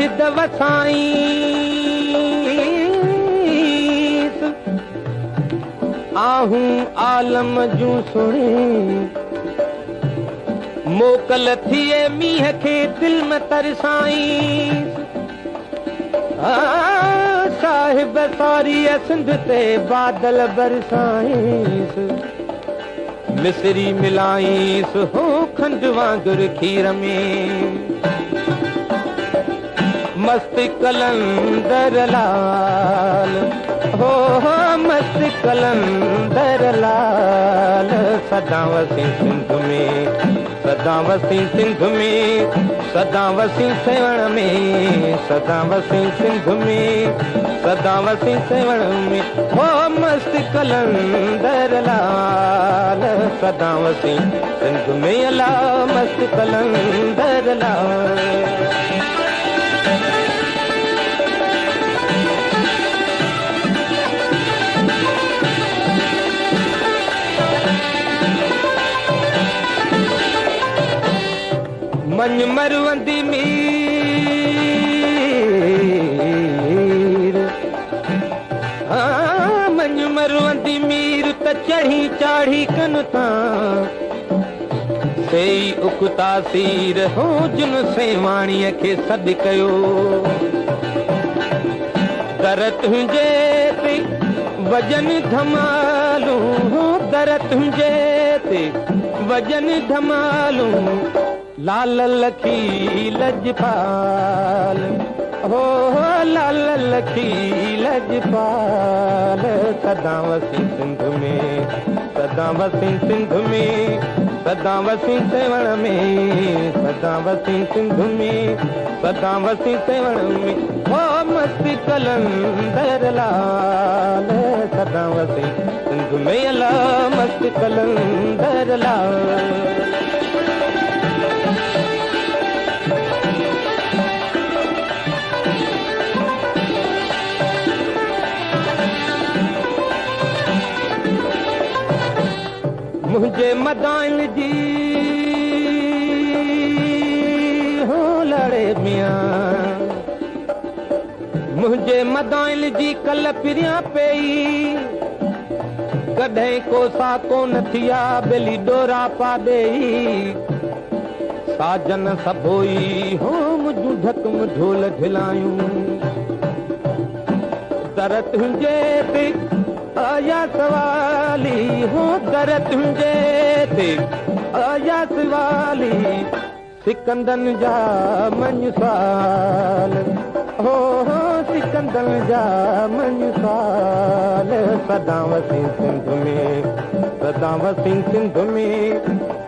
शाहिद वसाईं आहूं आलम जूं सुणी मोकल थिए मींहं खे दिल में तरसाईं साहिब सारी सिंध ते बादल बरसाईं मिसरी मिलाईंस हो खंड वांगुर खीर में मस्त कलंदर लाल हो मस्त कलंदर लाल सदा वसी सिंध में सदा वसी सिंध में सदा वसी सेवण में सदा वसी सिंध में सदा वसी सेवण में हो मस्त कलंदर लाल सदा वसी सिंध में अला मस्त कलंदर लाल मन मरवंदी मीर मन मरवंदी मीर त चढ़ी चाढ़ी कन तां सेई उकता सीर हो जुन सेवाणीअ खे सॾु कयो दर तुंहिंजे ते वजन धमालूं दर तुंहिंजे ते वजन धमालूं लाल लखी लजपाल हो लाल लखी लजपाल सदा वसी सिंध में सदा वसी सिंध में सदा वसी सेवण में सदा वसी सिंध में सदा वसी सेवण में हो मस्त कलंदर लाल सदा वसी सिंध में अला मस्त कलंदर लाल मुझे मदाइल जी हो लड़े मियां मुझे मदाइल जी कल पिरियां पई कॾहिं को साको न थिया बेली डोरा पा ॾेई साजन सभोई हो मुझूं धकम ढोल ढिलायूं दर तुंहिंजे ते आया सवाली हो दर तुंहिंजे ते आया सवाली सिकंदन जा मन साल हो सिकंदन जा मन साल सदा वसी सिंध में सदा वसी सिंध में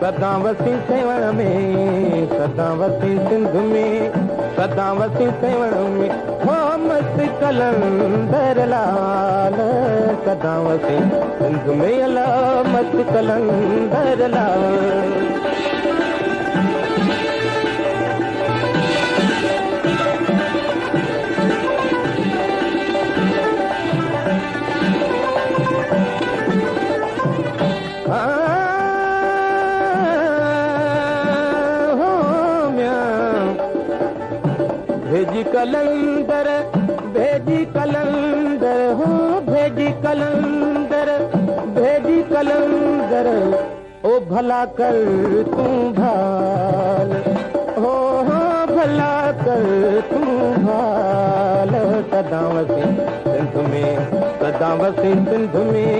सदा वसी सेवण में सदा वसी सिंध में सदा वसी सेवण में हो मस्त कलंदर लाल सदा वसी सिंध में अला मस्त कलंदर लाल भेजी कलंदर हो भेजी कलंदर ओ भला कर तू भाल हो भला कर तू भाल सदा वसी सिंध में सदा वसी सिंध में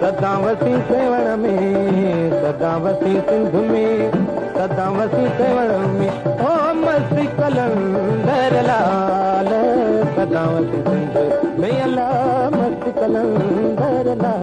सदा वसी सेवण में सदा वसी सिंध में सदा वसी सेवण में हो मस्त कलंदर लाल सदा वसी सिंध में अला मस्त कलंदर लाल